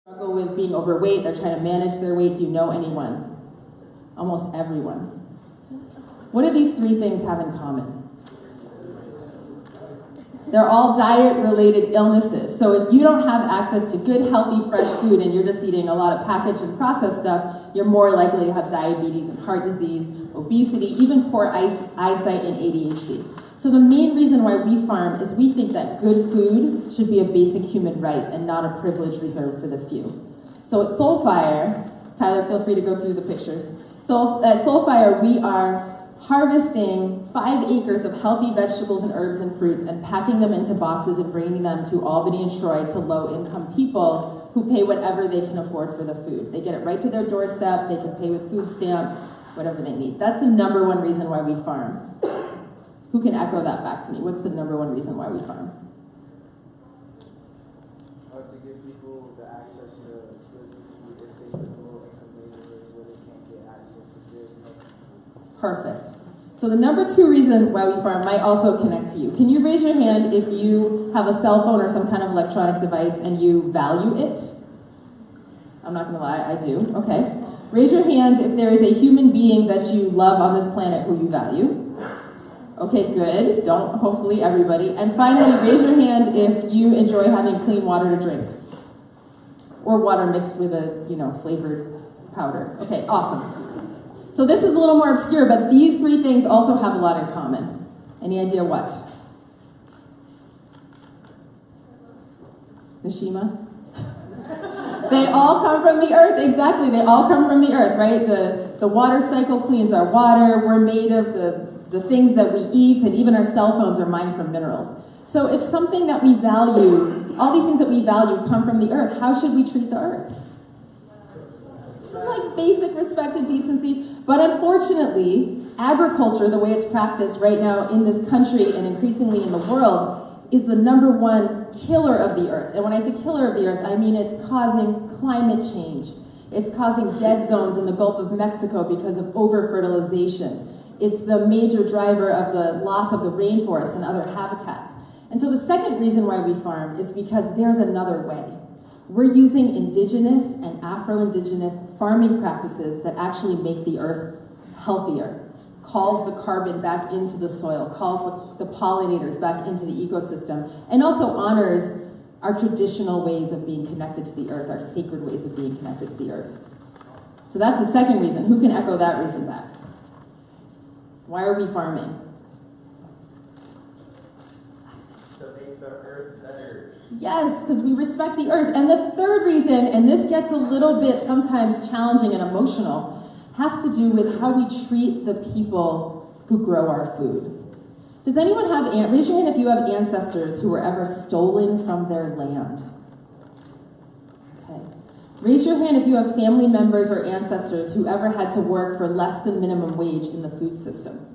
struggle with being overweight, they're trying to manage their weight. Do you know anyone? Almost everyone. What do these three things have in common? They're all diet-related illnesses. So if you don't have access to good, healthy, fresh food and you're just eating a lot of packaged and processed stuff, you're more likely to have diabetes and heart disease, obesity, even poor eyesight and ADHD. So the main reason why we farm is we think that good food should be a basic human right and not a privilege reserved for the few. So at Soulfire, Tyler, feel free to go through the pictures. So at Soulfire, we are harvesting 5 acres of healthy vegetables and herbs and fruits and packing them into boxes and bringing them to Albany and Troy to low-income people who pay whatever they can afford for the food. They get it right to their doorstep. They can pay with food stamps, whatever they need. That's the number one reason why we farm. Who can echo that back to me? What's the number one reason why we farm? To give people the access to good food if they live in low-income neighborhoods where they can't get access to good food. Perfect. So the number 2 reason why we farm might also connect to you. Can you raise your hand if you have a cell phone or some kind of electronic device and you value it? I'm not going to lie, I do. Okay. Raise your hand if there is a human being that you love on this planet who you value. Okay, good. Don't, hopefully everybody. And finally, raise your hand if you enjoy having clean water to drink. Or water mixed with a, flavored powder. Okay, awesome. So this is a little more obscure, but these 3 things also have a lot in common. Any idea what? Nishima? They all come from the earth, exactly. They all come from the earth, right? The water cycle cleans our water. We're made of the things that we eat, and even our cell phones are mined from minerals. So if something that we value, all these things that we value come from the earth, how should we treat the earth? Just like basic respect and decency. But unfortunately, agriculture, the way it's practiced right now in this country and increasingly in the world, is the number 1 killer of the earth. And when I say killer of the earth, I mean it's causing climate change. It's causing dead zones in the Gulf of Mexico because of over-fertilization. It's the major driver of the loss of the rainforest and other habitats. And so the second reason why we farm is because there's another way. We're using indigenous and Afro-Indigenous farming practices that actually make the earth healthier, calls the carbon back into the soil, calls the pollinators back into the ecosystem, and also honors our traditional ways of being connected to the earth, our sacred ways of being connected to the earth. So that's the second reason. Who can echo that reason back? Why are we farming? To make the earth better. Yes, because we respect the earth. And the third reason, and this gets a little bit sometimes challenging and emotional, has to do with how we treat the people who grow our food. Does anyone have, raise your hand if you have ancestors who were ever stolen from their land. Okay. Raise your hand if you have family members or ancestors who ever had to work for less than minimum wage in the food system.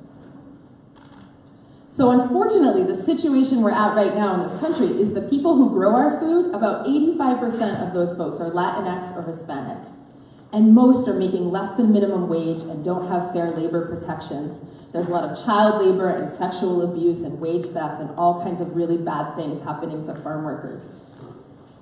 So unfortunately, the situation we're at right now in this country is the people who grow our food, about 85% of those folks are Latinx or Hispanic. And most are making less than minimum wage and don't have fair labor protections. There's a lot of child labor and sexual abuse and wage theft and all kinds of really bad things happening to farm workers.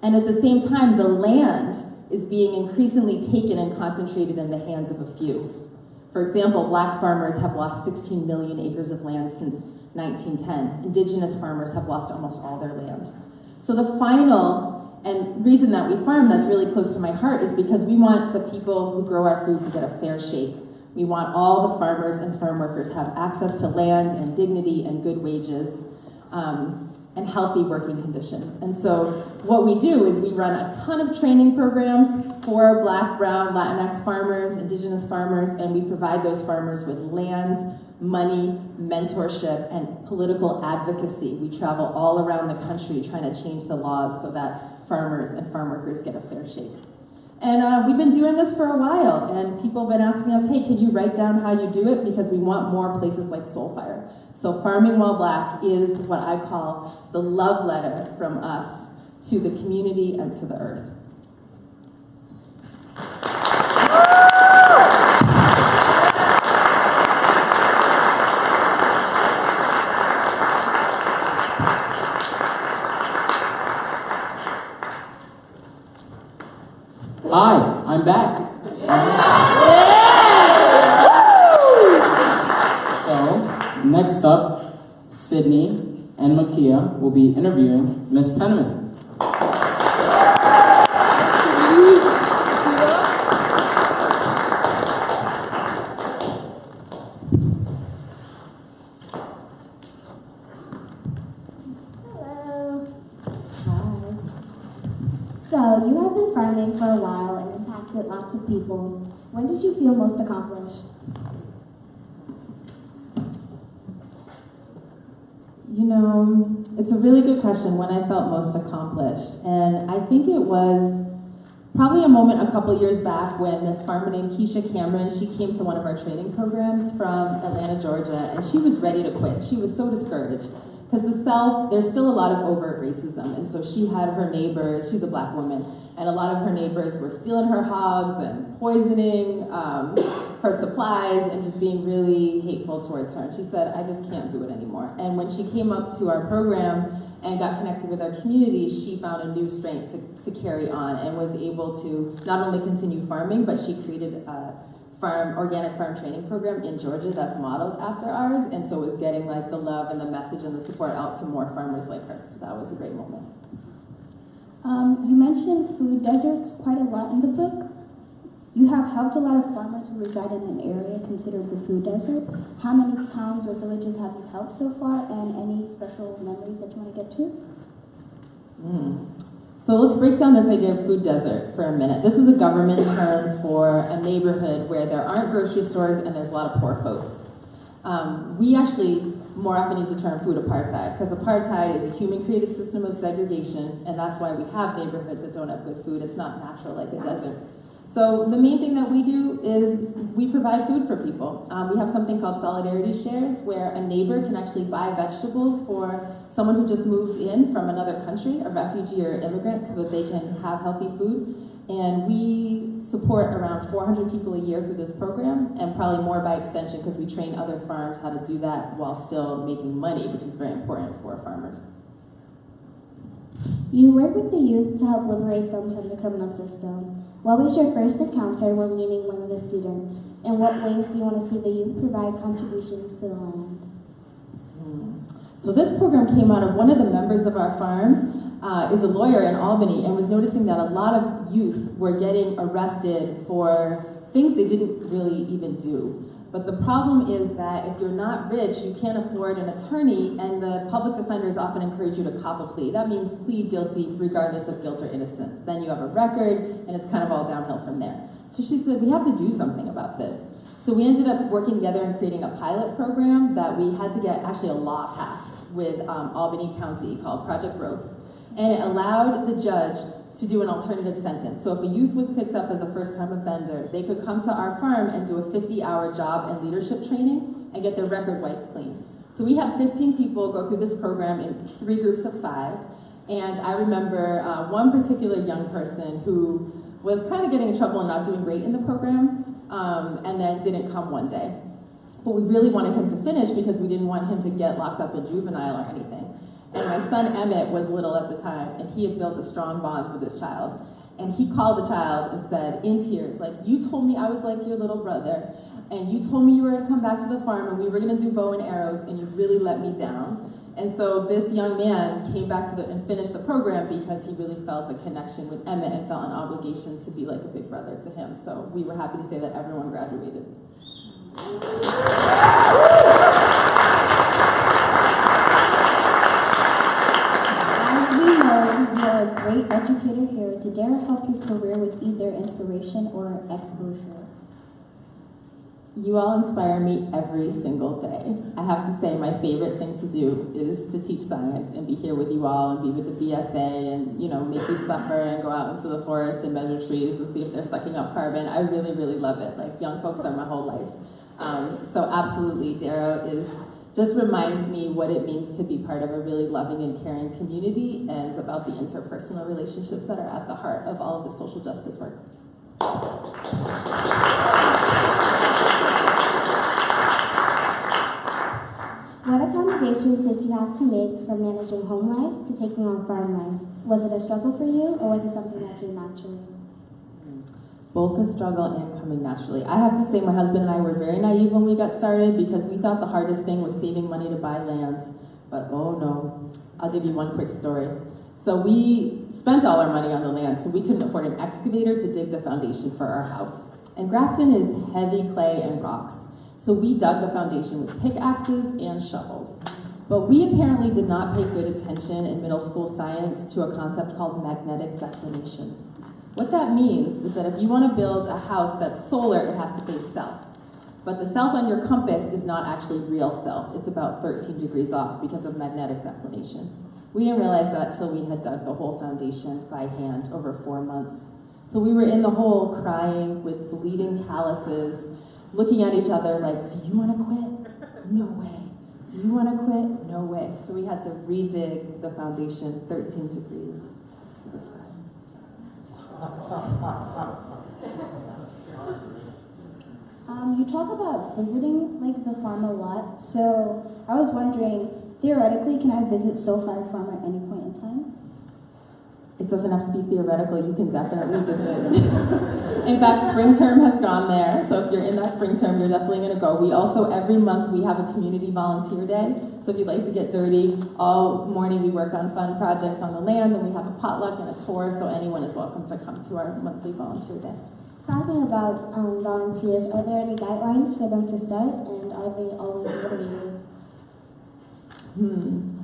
And at the same time, the land is being increasingly taken and concentrated in the hands of a few. For example, Black farmers have lost 16 million acres of land since 1910. Indigenous farmers have lost almost all their land. So the final and reason that we farm that's really close to my heart is because we want the people who grow our food to get a fair shake. We want all the farmers and farm workers to have access to land and dignity and good wages and healthy working conditions. And so what we do is we run a ton of training programs for Black, Brown, Latinx farmers, Indigenous farmers, and we provide those farmers with land, money, mentorship, and political advocacy. We travel all around the country trying to change the laws so that farmers and farm workers get a fair shake. And we've been doing this for a while, and people have been asking us, hey, can you write down how you do it? Because we want more places like Soulfire. So Farming While Black is what I call the love letter from us to the community and to the earth. Hi, I'm back. So, next up, Sydney and Makia will be interviewing Miss Penniman. So, you have been farming for a while and impacted lots of people. When did you feel most accomplished? You know, it's a really good question, when I felt most accomplished. And I think it was probably a moment a couple years back when this farmer named Keisha Cameron, she came to one of our training programs from Atlanta, Georgia, and she was ready to quit. She was so discouraged. Because the South, there's still a lot of overt racism, and so she had her neighbors, she's a black woman, and a lot of her neighbors were stealing her hogs and poisoning her supplies and just being really hateful towards her. And she said, I just can't do it anymore. And when she came up to our program and got connected with our community, she found a new strength to carry on and was able to not only continue farming, but she created a organic farm training program in Georgia that's modeled after ours, and so it was getting like the love and the message and the support out to more farmers like her. So that was a great moment. You mentioned food deserts quite a lot in the book. You have helped a lot of farmers who reside in an area considered the food desert. How many towns or villages have you helped so far, and any special memories that you want to get to? So let's break down this idea of food desert for a minute. This is a government term for a neighborhood where there aren't grocery stores and there's a lot of poor folks. We actually more often use the term food apartheid, because apartheid is a human-created system of segregation, and that's why we have neighborhoods that don't have good food. It's not natural like a desert. So the main thing that we do is we provide food for people. We have something called Solidarity Shares, where a neighbor can actually buy vegetables for someone who just moved in from another country, a refugee or immigrant, so that they can have healthy food. And we support around 400 people a year through this program, and probably more by extension, because we train other farms how to do that while still making money, which is very important for farmers. You work with the youth to help liberate them from the criminal system. What was your first encounter when meeting one of the students? In what ways do you want to see the youth provide contributions to the land? So this program came out of one of the members of our farm, is a lawyer in Albany, and was noticing that a lot of youth were getting arrested for things they didn't really even do. But the problem is that if you're not rich, you can't afford an attorney, and the public defenders often encourage you to cop a plea. That means plead guilty regardless of guilt or innocence. Then you have a record, and it's kind of all downhill from there. So she said, we have to do something about this. So we ended up working together and creating a pilot program that we had to get actually a law passed with Albany County called Project Growth. And it allowed the judge to do an alternative sentence. So if a youth was picked up as a first-time offender, they could come to our farm and do a 50-hour job and leadership training and get their record wiped clean. So we had 15 people go through this program in 3 groups of 5. And I remember one particular young person who was kind of getting in trouble and not doing great in the program, and then didn't come one day. But we really wanted him to finish because we didn't want him to get locked up in juvenile or anything. And my son Emmett was little at the time, and he had built a strong bond with this child. And he called the child and said, in tears, like, you told me I was like your little brother, and you told me you were gonna come back to the farm and we were gonna do bow and arrows, and you really let me down. And so this young man came back to and finished the program because he really felt a connection with Emmett and felt an obligation to be like a big brother to him. So we were happy to say that everyone graduated. You're a great educator here. Did Darrow help your career with either inspiration or exposure? You all inspire me every single day. I have to say my favorite thing to do is to teach science and be here with you all and be with the BSA and, you know, make you suffer and go out into the forest and measure trees and see if they're sucking up carbon. I really, really love it. Like, young folks are my whole life. So absolutely, Darrow just reminds me what it means to be part of a really loving and caring community, and about the interpersonal relationships that are at the heart of all of the social justice work. What accommodations did you have to make from managing home life to taking on farm life? Was it a struggle for you, or was it something that came naturally? both a struggle and coming naturally. I have to say my husband and I were very naive when we got started because we thought the hardest thing was saving money to buy lands, but oh no. I'll give you one quick story. So we spent all our money on the land, so we couldn't afford an excavator to dig the foundation for our house. And Grafton is heavy clay and rocks, so we dug the foundation with pickaxes and shovels. But we apparently did not pay good attention in middle school science to a concept called magnetic declination. What that means is that if you want to build a house that's solar, it has to face south. But the south on your compass is not actually real south. It's about 13 degrees off because of magnetic declination. We didn't realize that till we had dug the whole foundation by hand over 4 months. So we were in the hole crying with bleeding calluses, looking at each other like, do you want to quit? No way. Do you want to quit? No way. So we had to redig the foundation 13 degrees to the side. You talk about visiting the farm a lot, so I was wondering, theoretically, can I visit Soulfire Farm at any point in time? It doesn't have to be theoretical, you can definitely visit. In fact, spring term has gone there, so if you're in that spring term, you're definitely going to go. We also, every month, we have a community volunteer day, so if you'd like to get dirty, all morning we work on fun projects on the land, and we have a potluck and a tour, so anyone is welcome to come to our monthly volunteer day. Talking about volunteers, are there any guidelines for them to start, and are they always motivated?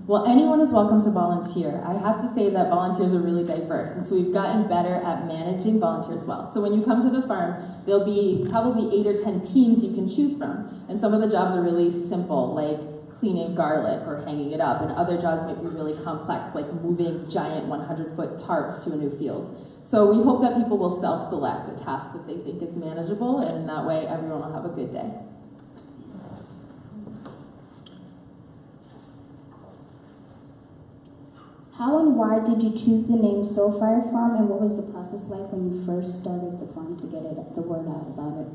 Well, anyone is welcome to volunteer. I have to say that volunteers are really diverse, and so we've gotten better at managing volunteers well. So when you come to the farm, there'll be probably 8 or 10 teams you can choose from, and some of the jobs are really simple, like cleaning garlic or hanging it up, and other jobs might be really complex, like moving giant 100-foot tarps to a new field. So we hope that people will self-select a task that they think is manageable, and in that way, everyone will have a good day. How and why did you choose the name Soulfire Farm, and what was the process like when you first started the farm to get the word out about it?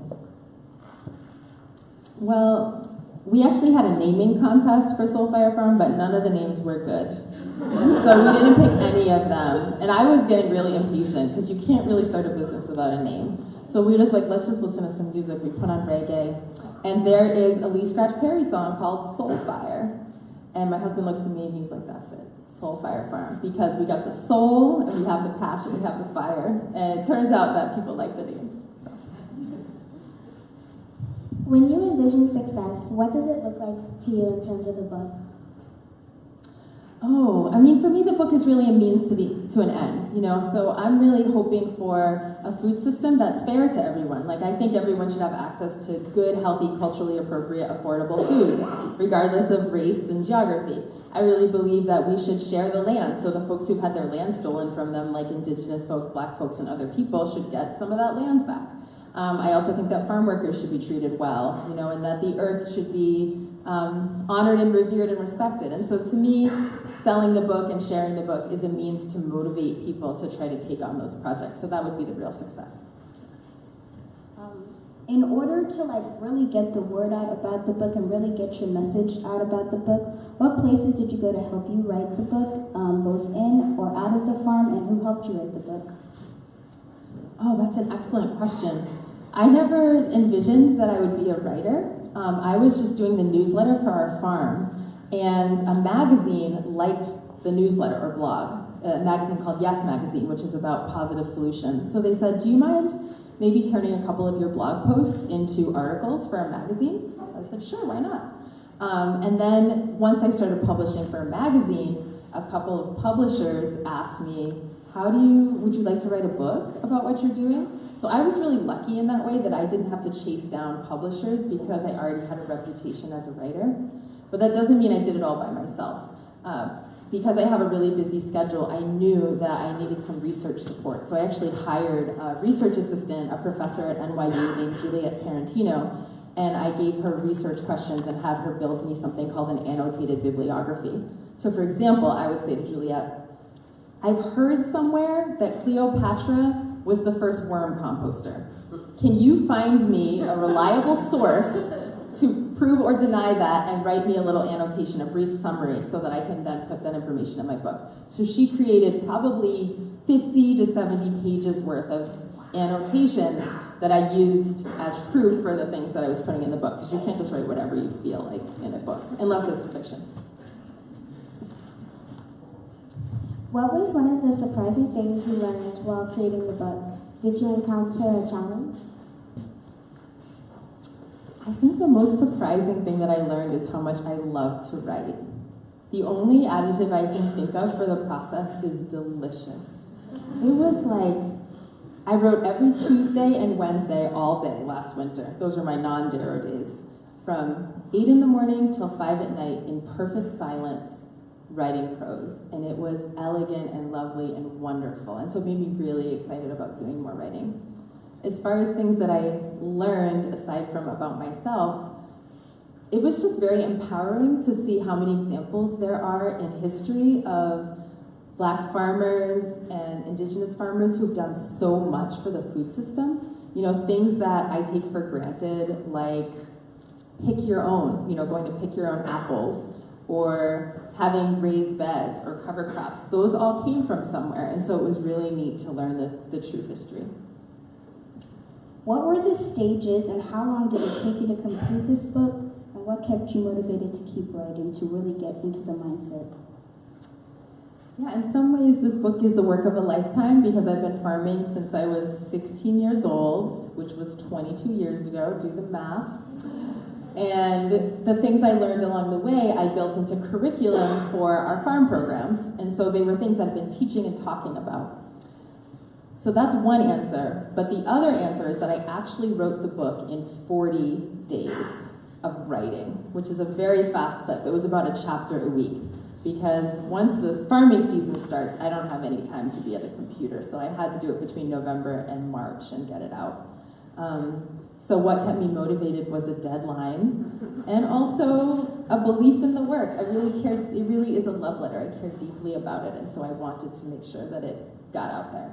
Well, we actually had a naming contest for Soulfire Farm, but none of the names were good. So we didn't pick any of them. And I was getting really impatient because you can't really start a business without a name. So we were just like, let's just listen to some music. We put on reggae. And there is a Lee Scratch Perry song called Soulfire. And my husband looks at me and he's like, that's it, Soulfire Farm. Because we got the soul, and we have the passion, we have the fire. And it turns out that people like the name. So. When you envision success, what does it look like to you in terms of the book? Oh, I mean, for me, the book is really a means to an end, you know, so I'm really hoping for a food system that's fair to everyone. Like, I think everyone should have access to good, healthy, culturally appropriate, affordable food, regardless of race and geography. I really believe that we should share the land, so the folks who've had their land stolen from them, like indigenous folks, black folks, and other people, should get some of that land back. I also think that farm workers should be treated well, you know, and that the earth should be honored and revered and respected. And so to me, selling the book and sharing the book is a means to motivate people to try to take on those projects. So that would be the real success. In order to really get the word out about the book and really get your message out about the book, what places did you go to help you write the book, both in or out of the farm, and who helped you write the book? Oh, that's an excellent question. I never envisioned that I would be a writer. I was just doing the newsletter for our farm, and a magazine liked the newsletter or blog, a magazine called Yes Magazine, which is about positive solutions. So they said, do you mind maybe turning a couple of your blog posts into articles for a magazine? I said, sure, why not? And then once I started publishing for a magazine, a couple of publishers asked me, would you like to write a book about what you're doing? So I was really lucky in that way that I didn't have to chase down publishers because I already had a reputation as a writer. But that doesn't mean I did it all by myself. Because I have a really busy schedule, I knew that I needed some research support. So I actually hired a research assistant, a professor at NYU named Juliet Tarantino, and I gave her research questions and had her build me something called an annotated bibliography. So for example, I would say to Juliet, I've heard somewhere that Cleopatra was the first worm composter. Can you find me a reliable source to prove or deny that and write me a little annotation, a brief summary, so that I can then put that information in my book? So she created probably 50 to 70 pages worth of annotations that I used as proof for the things that I was putting in the book, because you can't just write whatever you feel like in a book, unless it's fiction. What was one of the surprising things you learned while creating the book? Did you encounter a challenge? I think the most surprising thing that I learned is how much I love to write. The only adjective I can think of for the process is delicious. It was like, I wrote every Tuesday and Wednesday all day last winter. Those were my non-Darrow days. From 8 in the morning till 5 at night in perfect silence, writing prose. And it was elegant and lovely and wonderful. And so it made me really excited about doing more writing. As far as things that I learned, aside from about myself, it was just very empowering to see how many examples there are in history of Black farmers and Indigenous farmers who've done so much for the food system. You know, things that I take for granted, like pick your own, going to pick your own apples, or having raised beds or cover crops. Those all came from somewhere, and so it was really neat to learn the true history. What were the stages and how long did it take you to complete this book? And what kept you motivated to keep writing, to really get into the mindset? Yeah, in some ways this book is the work of a lifetime, because I've been farming since I was 16 years old, which was 22 years ago, do the math. And the things I learned along the way, I built into curriculum for our farm programs. And so they were things I've been teaching and talking about. So that's one answer. But the other answer is that I actually wrote the book in 40 days of writing, which is a very fast clip. It was about a chapter a week, because once the farming season starts, I don't have any time to be at the computer. So I had to do it between November and March and get it out. So what kept me motivated was a deadline and also a belief in the work. I really cared. It really is a love letter. I care deeply about it, and so I wanted to make sure that it got out there.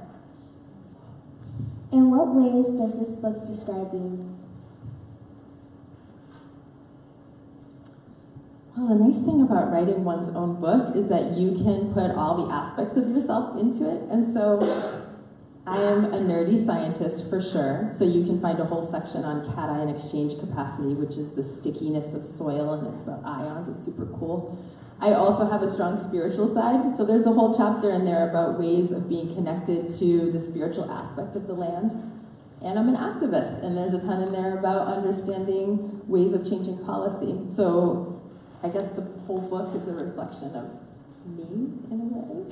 In what ways does this book describe you? Well, the nice thing about writing one's own book is that you can put all the aspects of yourself into it. And so I am a nerdy scientist for sure. So you can find a whole section on cation exchange capacity, which is the stickiness of soil, and it's about ions. It's super cool. I also have a strong spiritual side. So there's a whole chapter in there about ways of being connected to the spiritual aspect of the land. And I'm an activist, and there's a ton in there about understanding ways of changing policy. So I guess the whole book is a reflection of me in a way.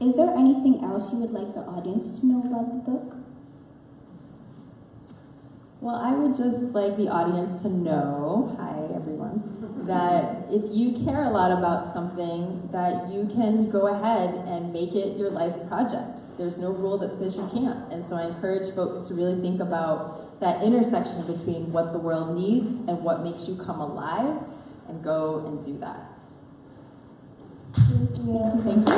Is there anything else you would like the audience to know about the book? Well, I would just like the audience to know, hi everyone, that if you care a lot about something, that you can go ahead and make it your life project. There's no rule that says you can't. And so I encourage folks to really think about that intersection between what the world needs and what makes you come alive, and go and do that. Thank you. Thank you.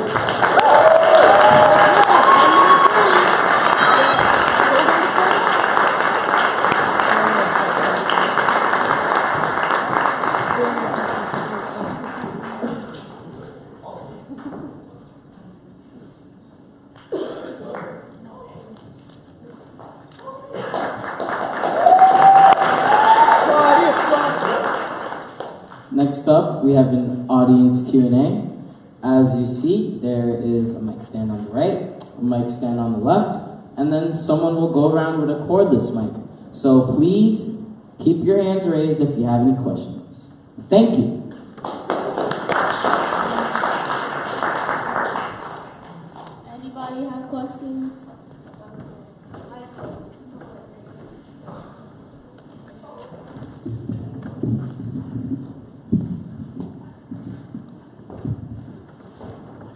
Next up, we have an audience Q&A. As you see, there is a mic stand on the right, a mic stand on the left, and then someone will go around with a cordless mic. So please keep your hands raised if you have any questions. Thank you. Anybody have questions?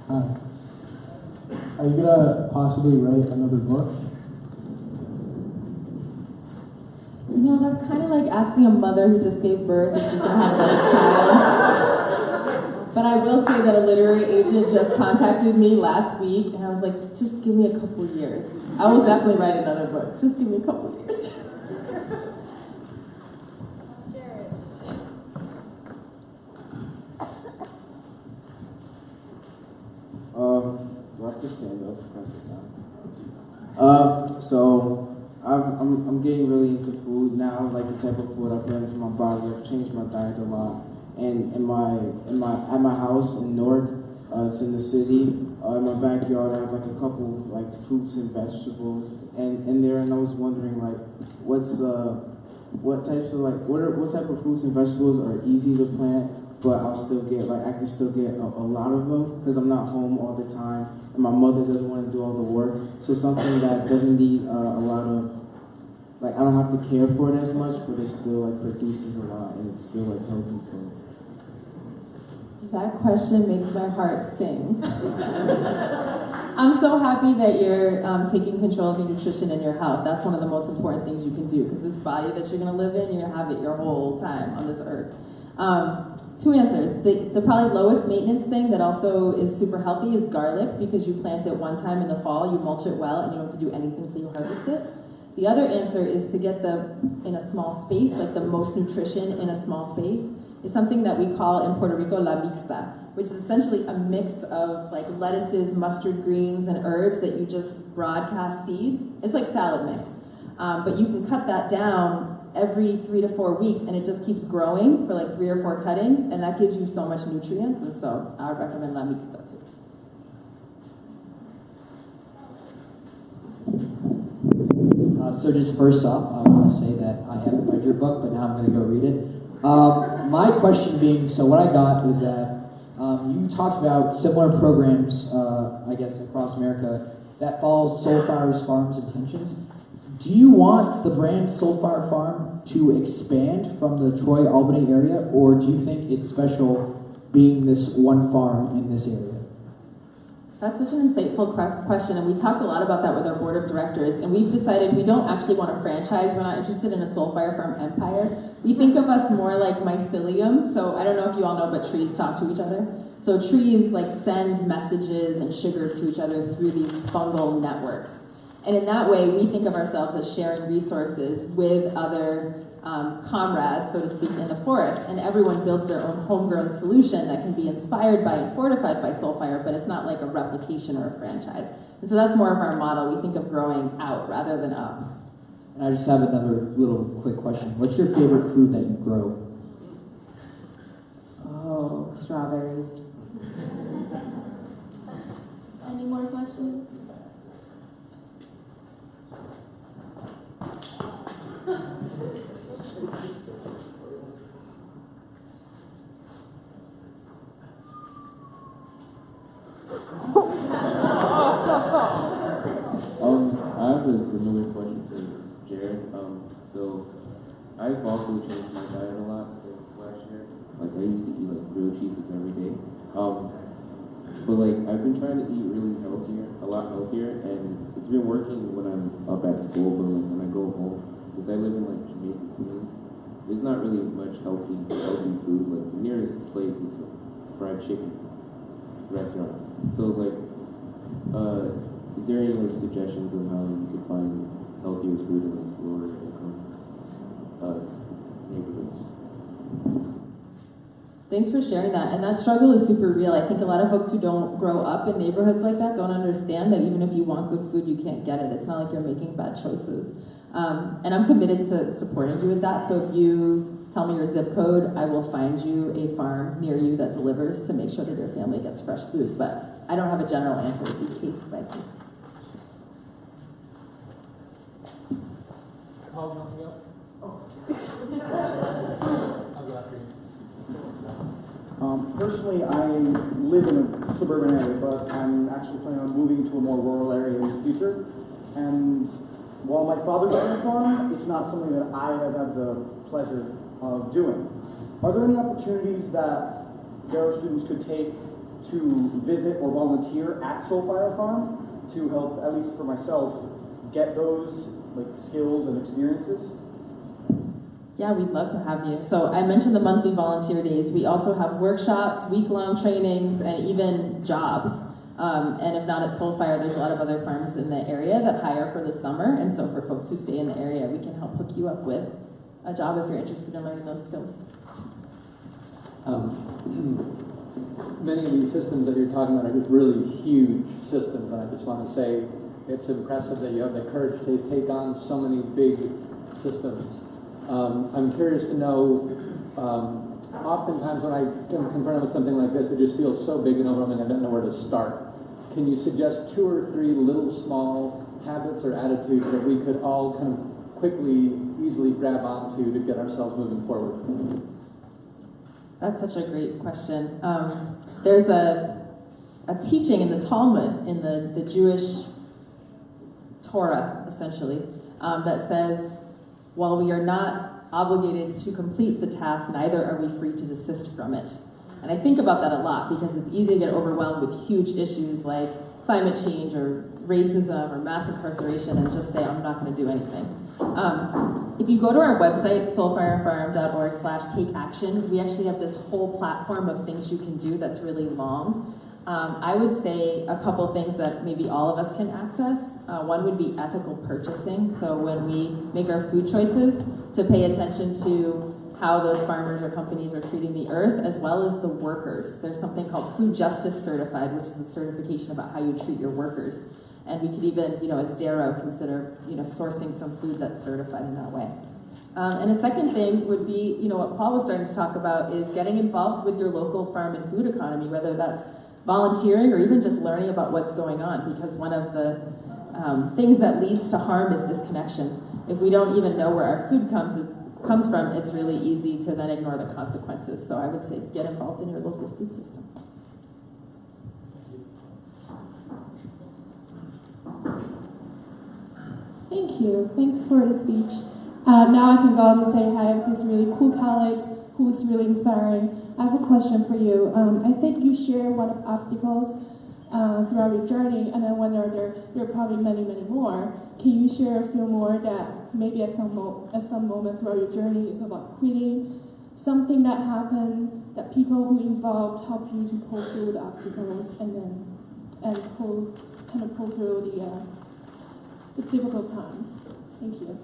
Hi. Are you gonna possibly write another book? You know, that's kind of like asking a mother who just gave birth if she's going to have another child. But I will say that a literary agent just contacted me last week, and I was like, just give me a couple years. I will definitely write another book. Just give me a couple years. What just stand up, press it down. So I'm getting really into food now, like the type of food I put into my body. I've changed my diet a lot, and at my house in Newark, it's in the city. In my backyard, I have like a couple like fruits and vegetables, and in there, and I was wondering like, what type of fruits and vegetables are easy to plant, but I can still get a lot of them because I'm not home all the time, and my mother doesn't want to do all the work. So something that doesn't need a lot of, like I don't have to care for it as much, but it still like produces a lot, and it's still like healthy food. That question makes my heart sing. I'm so happy that you're taking control of your nutrition and your health. That's one of the most important things you can do, because this body that you're going to live in, you're going to have it your whole time on this earth. Two answers. The probably lowest maintenance thing that also is super healthy is garlic, because you plant it one time in the fall, you mulch it well, and you don't have to do anything till you harvest it. The other answer is to get them in a small space, like the most nutrition in a small space. Is something that we call in Puerto Rico la mixta, which is essentially a mix of like lettuces, mustard greens, and herbs that you just broadcast seeds. It's like salad mix. But you can cut that down every 3 to 4 weeks, and it just keeps growing for like 3 or 4 cuttings, and that gives you so much nutrients, and so I would recommend la mixta too. So just first off, I want to say that I haven't read your book, but now I'm going to go read it. My question being, so what I got is that you talked about similar programs, I guess, across America that follow Soulfire Farm's intentions. Do you want the brand Soulfire Farm to expand from the Troy, Albany area, or do you think it's special being this one farm in this area? That's such an insightful question, and we talked a lot about that with our board of directors, and we've decided we don't actually want a franchise. We're not interested in a Soulfire Farm empire. We think of us more like mycelium. So I don't know if you all know, but trees talk to each other. So trees like send messages and sugars to each other through these fungal networks. And in that way, we think of ourselves as sharing resources with other comrades, so to speak, in the forest, and everyone builds their own homegrown solution that can be inspired by and fortified by Soulfire, but it's not like a replication or a franchise. And so that's more of our model. We think of growing out rather than up. And I just have another little quick question. What's your favorite food that you grow? Oh, strawberries. Any more questions? I have a similar question to Jared. So I've also changed my diet a lot since last year. Like I used to eat like grilled cheeses every day. But like I've been trying to eat really a lot healthier, and it's been working when I'm up at school. But like when I go home, since I live in like Jamaica, Queens, there's not really much healthy food. Like the nearest place is a fried chicken restaurant. So like, is there any like suggestions on how you could find healthier food in like lower income neighborhoods? Thanks for sharing that. And that struggle is super real. I think a lot of folks who don't grow up in neighborhoods like that don't understand that even if you want good food, you can't get it. It's not like you're making bad choices. And I'm committed to supporting you with that. So if you tell me your zip code, I will find you a farm near you that delivers to make sure that your family gets fresh food. But I don't have a general answer. It would be case by case. Personally, I live in a suburban area, but I'm actually planning on moving to a more rural area in the future. And while my father does a farm, it's not something that I have had the pleasure of doing. Are there any opportunities that Darrow students could take to visit or volunteer at Soulfire Farm to help, at least for myself, get those like skills and experiences? Yeah, we'd love to have you. So I mentioned the monthly volunteer days. We also have workshops, week-long trainings, and even jobs. And if not at Soulfire, there's a lot of other farms in the area that hire for the summer. And so for folks who stay in the area, we can help hook you up with a job if you're interested in learning those skills. many of these systems that you're talking about are just really huge systems, and I just want to say it's impressive that you have the courage to take on so many big systems. I'm curious to know, oftentimes when I am confronted with something like this, it just feels so big and overwhelming I don't know where to start. Can you suggest 2 or 3 little small habits or attitudes that we could all kind of quickly, easily grab onto to get ourselves moving forward? That's such a great question. There's a teaching in the Talmud, in the Jewish Torah, essentially, that says, while we are not obligated to complete the task, neither are we free to desist from it. And I think about that a lot because it's easy to get overwhelmed with huge issues like climate change or racism or mass incarceration and just say, I'm not going to do anything. If you go to our website, soulfirefarm.org/takeaction, we actually have this whole platform of things you can do that's really long. I would say a couple things that maybe all of us can access. One would be ethical purchasing. So when we make our food choices, to pay attention to how those farmers or companies are treating the earth, as well as the workers. There's something called Food Justice Certified, which is a certification about how you treat your workers. And we could even, as Darrow, consider, sourcing some food that's certified in that way. And a second thing would be, what Paul was starting to talk about is getting involved with your local farm and food economy, whether that's volunteering or even just learning about what's going on, because one of the things that leads to harm is disconnection. If we don't even know where our food comes from, it's really easy to then ignore the consequences. So I would say get involved in your local food system. Thank you. Thanks for the speech. Now I can go on and say hi. I have this really cool colleague who's really inspiring. I have a question for you. I think you share one of obstacles throughout your journey, and then when there are probably many, many more. Can you share a few more that maybe at some moment throughout your journey is about quitting, something that happened that people who involved help you to pull through the obstacles and pull through the difficult times? Thank you.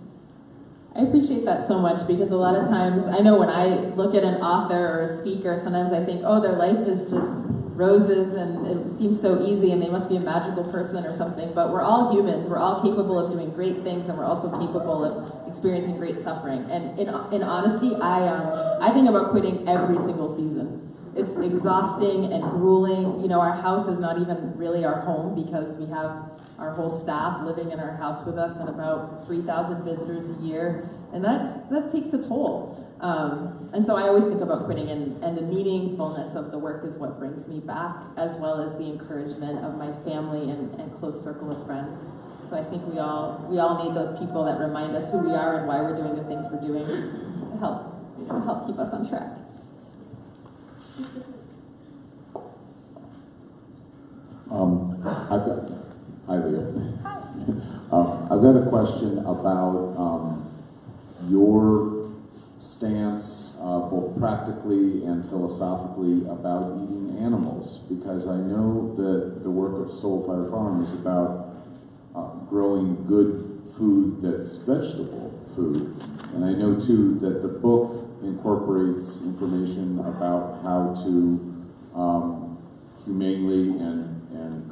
I appreciate that so much because a lot of times, I know when I look at an author or a speaker, sometimes I think, oh, their life is just roses and it seems so easy and they must be a magical person or something, but we're all humans. We're all capable of doing great things and we're also capable of experiencing great suffering. And in honesty, I think about quitting every single season. It's exhausting and grueling. Our house is not even really our home because we have our whole staff living in our house with us and about 3,000 visitors a year, and that takes a toll. And so I always think about quitting, and the meaningfulness of the work is what brings me back, as well as the encouragement of my family and close circle of friends. So I think we all need those people that remind us who we are and why we're doing the things we're doing to help keep us on track. Hi, Leah. I've got a question about your stance, both practically and philosophically, about eating animals, because I know that the work of Soul Fire Farm is about growing good food that's vegetable food, and I know too that the book incorporates information about how to humanely and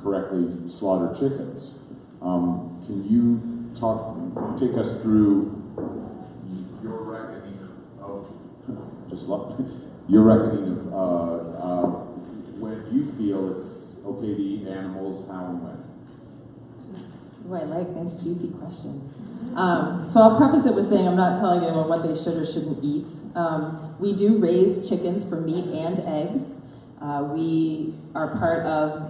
correctly slaughter chickens. Can you take us through your reckoning of when you feel it's okay to eat animals, how and when? Oh, I like nice juicy question. So I'll preface it with saying I'm not telling anyone what they should or shouldn't eat. We do raise chickens for meat and eggs. We are part of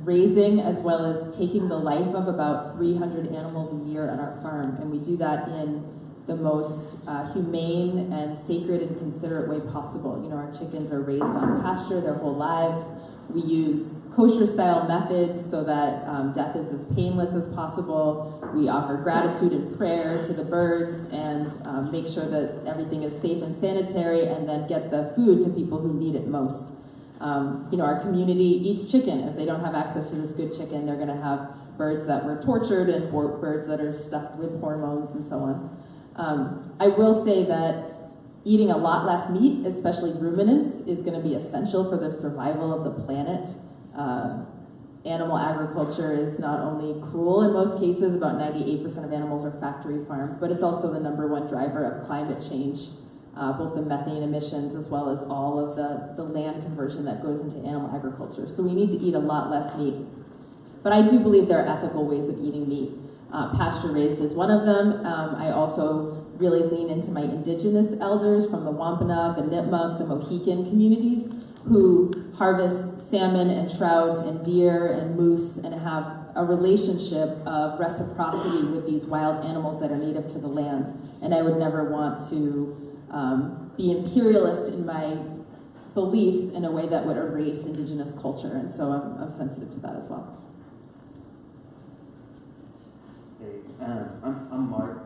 raising as well as taking the life of about 300 animals a year on our farm, and we do that in the most humane and sacred and considerate way possible. Our chickens are raised on pasture their whole lives. We use kosher-style methods so that death is as painless as possible. We offer gratitude and prayer to the birds and make sure that everything is safe and sanitary, and then get the food to people who need it most. Our community eats chicken. If they don't have access to this good chicken, they're going to have birds that were tortured and birds that are stuffed with hormones and so on. I will say that Eating a lot less meat, especially ruminants, is going to be essential for the survival of the planet. Animal agriculture is not only cruel in most cases, about 98% of animals are factory farmed, but it's also the #1 driver of climate change, both the methane emissions as well as all of the land conversion that goes into animal agriculture. So we need to eat a lot less meat. But I do believe there are ethical ways of eating meat. Pasture raised is one of them. I also really lean into my indigenous elders from the Wampanoag, the Nipmuc, the Mohican communities who harvest salmon and trout and deer and moose and have a relationship of reciprocity with these wild animals that are native to the land. And I would never want to be imperialist in my beliefs in a way that would erase indigenous culture. And so I'm sensitive to that as well. Hey, I'm Mark.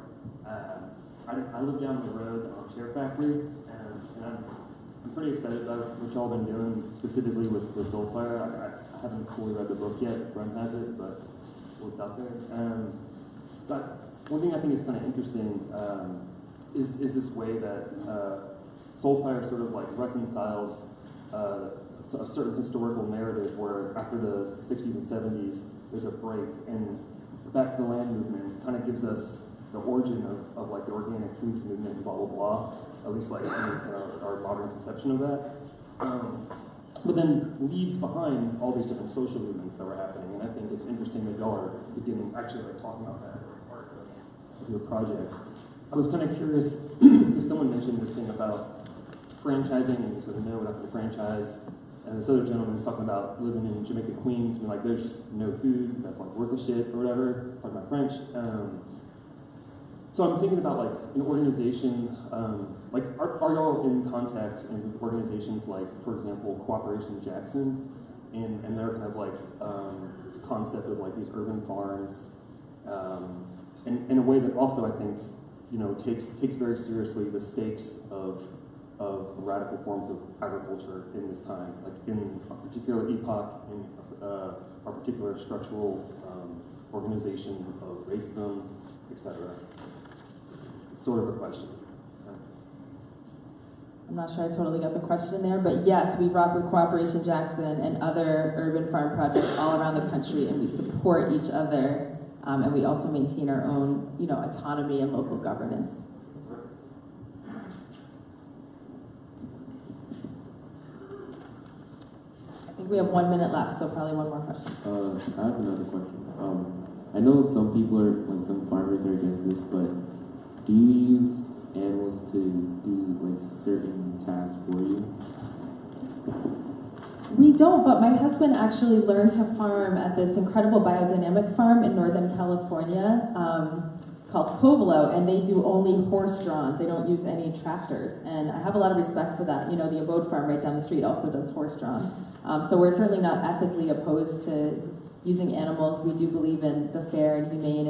I live down the road on Chair Factory, and I'm pretty excited about what y'all been doing, specifically with Soulfire. I haven't fully read the book yet, Brent has it, but it's out there. But one thing I think is kind of interesting is this way that Soulfire sort of like reconciles a certain historical narrative where after the 60s and 70s, there's a break, and Back to the Land movement kind of gives us the origin of like the organic foods movement and blah, blah, blah, at least like our modern conception of that. But then leaves behind all these different social movements that were happening, and I think it's interesting that y'all are beginning, actually like talking about that as part of your project. I was kind of curious, because someone mentioned this thing about franchising, and you sort of know what happened to franchise, and this other gentleman was talking about living in Jamaica, Queens, and like there's just no food that's like worth a shit or whatever, pardon my French. So I'm thinking about like an organization, like are y'all in contact with organizations like, for example, Cooperation Jackson, and their kind of like concept of like these urban farms, in a way that also I think takes very seriously the stakes of radical forms of agriculture in this time, like in a particular epoch, in a particular structural organization of racism, etc. Sort of a question. I'm not sure I totally got the question there, but yes, we rock with Cooperation Jackson and other urban farm projects all around the country, and we support each other, and we also maintain our own, autonomy and local governance. I think we have 1 minute left, so probably one more question. I have another question. I know some people some farmers are against this, but do you use animals to do like certain tasks for you? We don't, but my husband actually learned to farm at this incredible biodynamic farm in Northern California called Covelo, and they do only horse-drawn. They don't use any tractors, and I have a lot of respect for that. The Abode Farm right down the street also does horse-drawn. So we're certainly not ethically opposed to using animals. We do believe in the fair and humane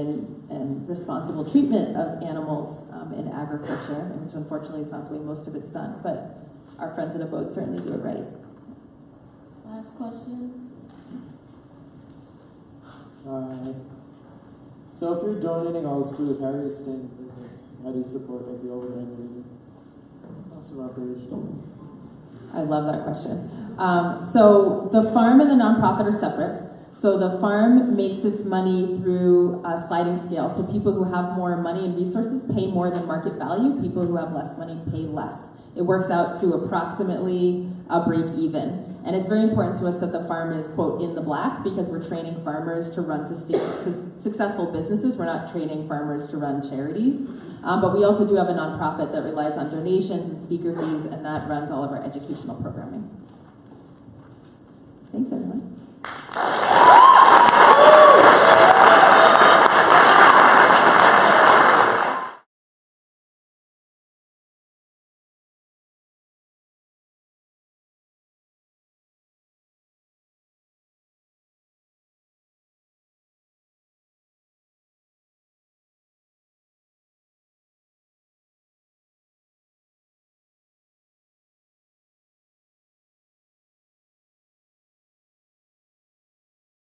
and responsible treatment of animals in agriculture, which unfortunately is not the way most of it's done, but our friends at Abode certainly do it right. Last question. So if you're donating all this food, how are you staying in business? How do you support the overhead and cost of operation? I love that question. So the farm and the nonprofit are separate. So the farm makes its money through a sliding scale. So people who have more money and resources pay more than market value. People who have less money pay less. It works out to approximately a break even. And it's very important to us that the farm is, quote, in the black, because we're training farmers to run successful businesses. We're not training farmers to run charities. But we also do have a nonprofit that relies on donations and speaker fees, and that runs all of our educational programming. Thanks, everyone.